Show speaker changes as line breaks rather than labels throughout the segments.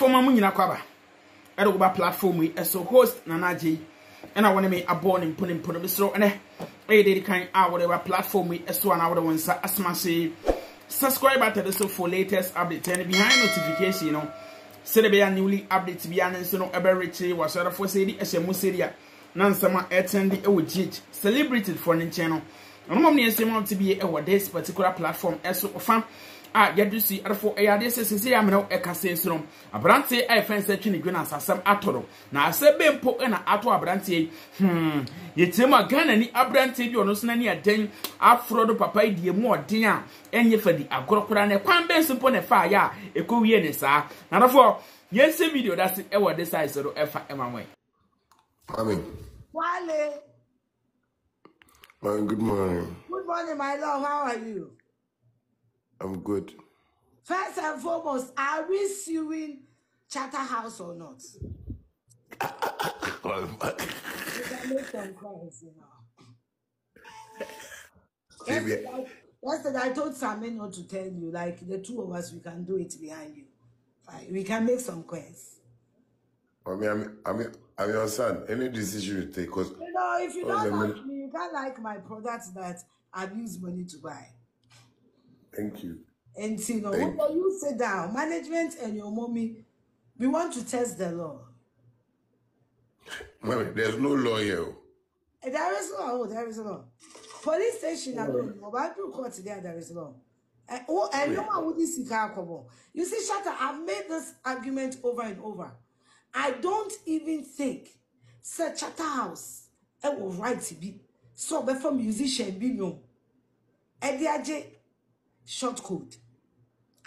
Mama Munina Kwaba. I don't go platform we so host Nanaji. And I want to make a born in putting Puno and a kind of whatever platform we so an hour one as my say. Subscribe to the so for latest update and behind notification, you know. Say be a newly update be an so no ever was sort of for say as a museria. None summer attend the OG celebrated for the channel. I'm not near same to be a this particular platform as so fun. Yadu see for a this I'm no a cassation. A branty I fancy Twene Jonas As atoro. Now I said Bempo and Ato Abranti. Yet my gun and the Abranti, you know, Snany a den, Afro papa, dear more dinner, and ye for the Agropran, Quan Benson upon a fire, a cool sir. Now for yes, video that's it, ever this size or ever Emma way.
Wale.
Good morning.
Good morning, my love. How are you?
I'm good.
First and foremost, are we suing Charterhouse or not? You can make some calls, you know. Yesterday, I told Sammy not to tell you, like the two of us, we can do it behind you. Fine. We can make some calls.
I'm your son. Any decision you take, because
you know, if you don't like me, you can't like my products that I've used money to buy.
Thank you.
And you know, when you sit down, management and your mommy, we want to test the law.
Mommy, there's no law here.
There is law. There is law. Police station alone, mobile court there is law. And no one would see car. You see, Shatter, I've made this argument over and over. I don't even think such Charterhouse was right to be so before musician be no. Ediaje short code.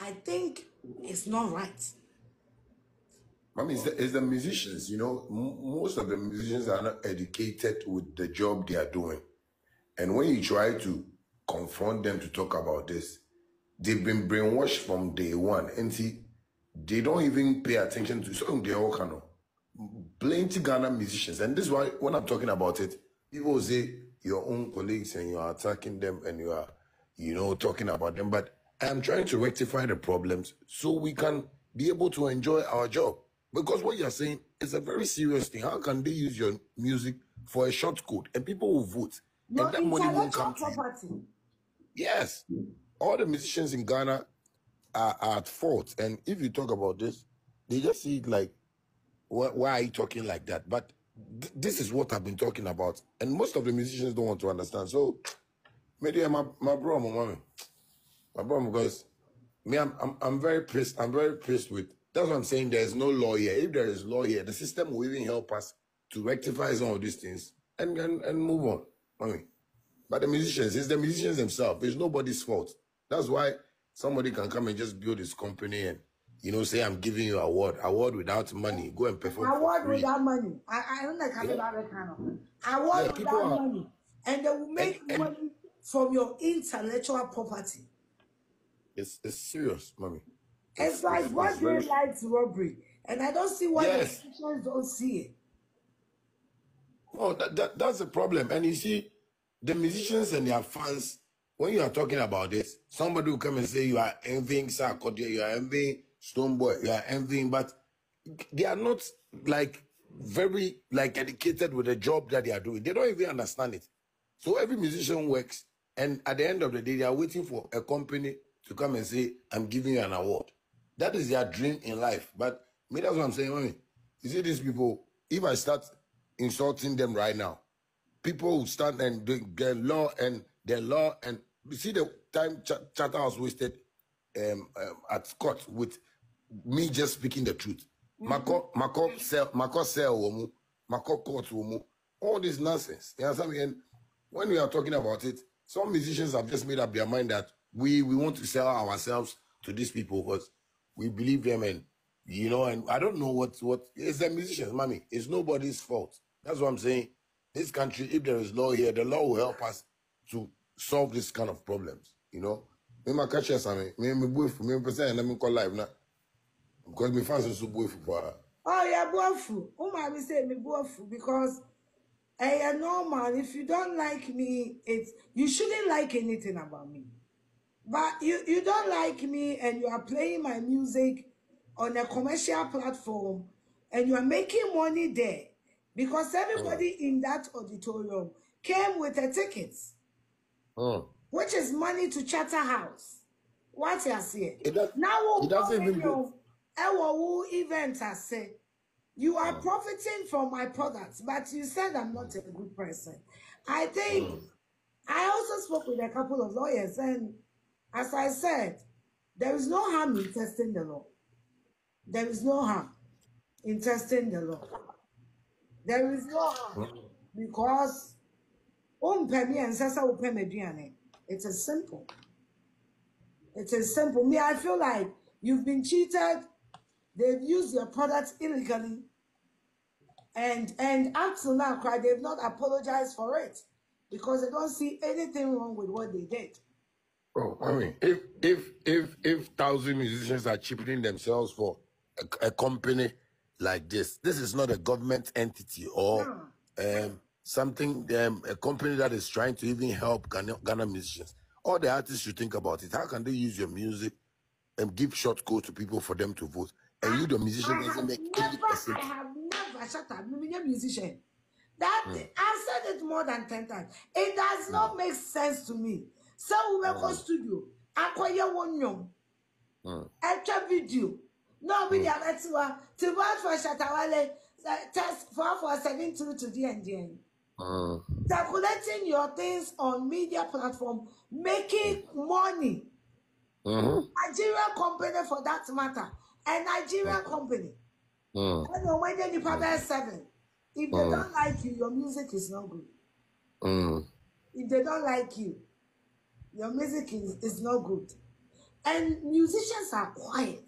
I think it's not right.
Mommy, it's the musicians, you know, most of the musicians are not educated with the job they are doing. And when you try to confront them to talk about this, they've been brainwashed from day one. And see, they don't even pay attention to something they all kind of plenty Ghana musicians. And this is why when I'm talking about it, people say your own colleagues and you are attacking them and you are, you know, talking about them. But I'm trying to rectify the problems so we can be able to enjoy our job. Because what you're saying is a very serious thing. How can they use your music for a short code and people will vote?
No,
and that money won't come to
property.
you. Yes. All the musicians in Ghana are at fault. And if you talk about this, they just see it like, why are you talking like that? But this is what I've been talking about. And most of the musicians don't want to understand. So, maybe my bro, my mommy. My bro, because me, I'm very pissed. I'm very pissed with. That's what I'm saying. There's no law here. If there is law here, the system will even help us to rectify some of these things and move on. Mommy. But the musicians, it's the musicians themselves. It's nobody's fault. That's why somebody can come and just build his company and, you know, say, I'm giving you award without money. Go and perform.
Award without money. I don't like having that kind of award without money. And they will make money from your intellectual property.
It's serious, mommy.
It's like what they like robbery. And I don't see why the musicians don't see it.
Oh, that's the problem. And you see, the musicians and their fans, when you are talking about this, somebody will come and say you are envying Sarkodie, you are envying Stoneboy, you are envying, but they are not like very like educated with the job that they are doing. They don't even understand it. So every musician works, and at the end of the day, they are waiting for a company to come and say, I'm giving you an award. That is their dream in life. But me, that's what I'm saying. Mommy, you see these people, if I start insulting them right now, people will start and their law and you see the time Charterhouse wasted at court with me just speaking the truth. Mako sell court all this nonsense. You understand me? And when we are talking about it, some musicians have just made up their mind that we want to sell ourselves to these people because we believe them, and you know, and I don't know what it's the musicians, mommy. It's nobody's fault. That's what I'm saying. This country, if there is law here, the law will help us to solve this kind of problems. You know, me my catch us, me boyfriend, me person, and me call live now because me fans are so boyfriend for her.
Oh yeah, boyfriend. Oh my, me say me boyfriend because I am normal. If you don't like me, you shouldn't like anything about me. But you don't like me and you are playing my music on a commercial platform and you are making money there because everybody in that auditorium came with a ticket, which is money to Charterhouse. What you say? Now,
it doesn't even go.
Our event I say, you are profiting from my products, but you said I'm not a good person. I think I also spoke with a couple of lawyers, and as I said, there is no harm in testing the law. There is no harm in testing the law. There is no harm because it is simple. It is simple. Me, I feel like you've been cheated. They've used your products illegally. And up to now, they've not apologized for it because they don't see anything wrong with what they did.
Oh, I mean, if 1,000 musicians are cheapening themselves for a company like this is not a government entity or something, a company that is trying to even help Ghana musicians. All the artists should think about it. How can they use your music and give short codes to people for them to vote? And you, the musician, doesn't make any percent.
I have never shut up. I'm a musician. That I've said it more than 10 times. It does not make sense to me. So we will go studio. Acquire one young. Extra video. No video. That's why to vote for Shatawale test 447 to the end. Circulating your things on media platform, making money. Nigerian company for that matter. A Nigerian company. I know when they prepare 7. If they don't like you, your music is not good. If they don't like you, your music is not good. And musicians are quiet.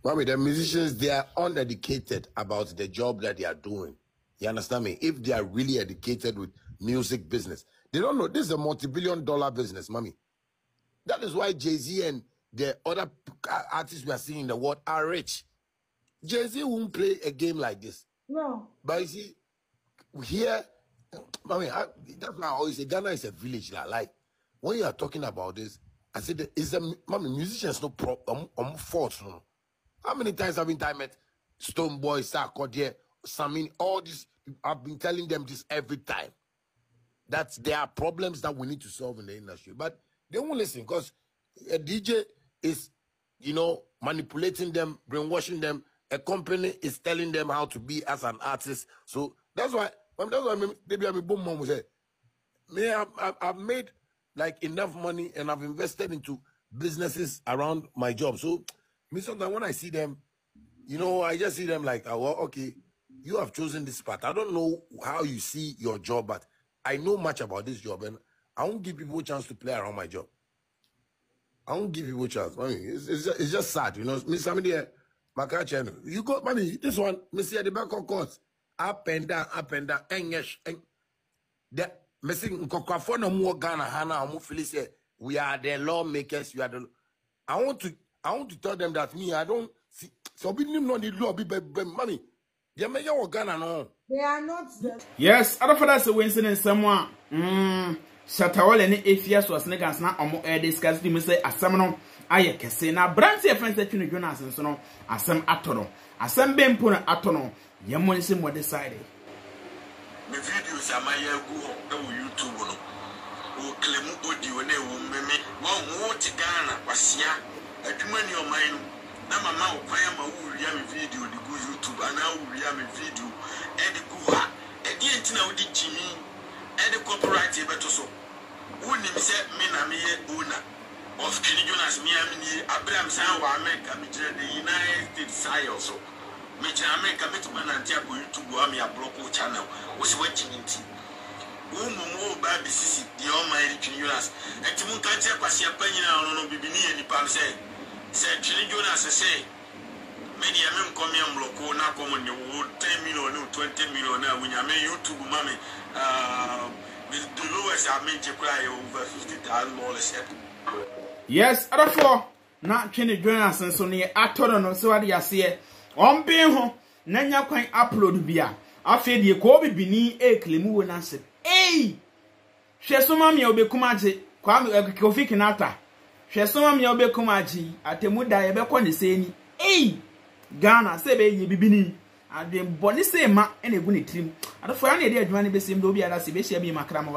Mommy, the musicians, they are uneducated about the job that they are doing. You understand me? If they are really educated with music business, they don't know. This is a multi-billion-dollar business, mommy. That is why Jay-Z and the other artists we are seeing in the world are rich. Jay-Z won't play a game like this.
No.
But you see, here, mommy, that's why I always say Ghana is a village. Like, when you are talking about this, I said, mommy, musicians no problem, fault. No? How many times have I met Stone Boy, Sarkodie, Samin, all this? I've been telling them this every time. That there are problems that we need to solve in the industry. But they won't listen because a DJ is, manipulating them, brainwashing them. A company is telling them how to be as an artist. So that's why maybe I'm a boom mom say, I've made like enough money and I've invested into businesses around my job. So me sometimes when I see them, I just see them like, oh, well, okay, you have chosen this path. I don't know how you see your job, but I know much about this job and I won't give people a chance to play around my job. I won't give people a chance. I mean, it's just sad, Me somebody my channel. You got money. This one, me see at the back of course. Up and down, and yes, and that missing Kokafona more Ghana, Hana, Felice. We are the lawmakers. We are the. I want to tell them that me, I don't see. So we need not the law be money. They may your Ghana no.
They are not.
Yes, other for that's a Winston and someone. Shatawale any AFS was niggas na omo discuss me say asem aye kese na branch e friends that Twene Jonas As no asem atono asem bempo na atono yemo nse mo decide
me videos amaye go on YouTube no o claim audio na e wo meme wo ti Ghana kwasia adwuma ni oman no na mama o kwan ma wo ria me video di go YouTube ana wo ria me video e di go ha e di entina wo di jimi and the copyright better so. Wouldn't me say me na me owner of Twene Jonas me Abraham San wa America me the United States side also. Me America me to man and tia go YouTube wa me a block channel. Was watching it. Mo ba BCC the almighty Twene Jonas. And to mun kan tia kwase apanyina no bibini ani pam say Twene Jonas say me dia me nkomi amloko na komo ne 10 million 20 million na wunya me YouTube mama the lowest I made you cry over $50,000.
Yes, therefore, not Twene Jonas As so near actor no so what you say. On being home, Nanya quite upload via. I feel the Kobe Bini a Klimu and answered, Hey, she so mammy will be Kumaji, Kwame Kofi Kinata. hwe so ma me obekum agi atemu da ye bekọ ne seni Ghana se be ye bibini adwen boni se ma ene gu ne trim adofo ya na ede adwuma ne besim do obi ada se be hia bi makra ma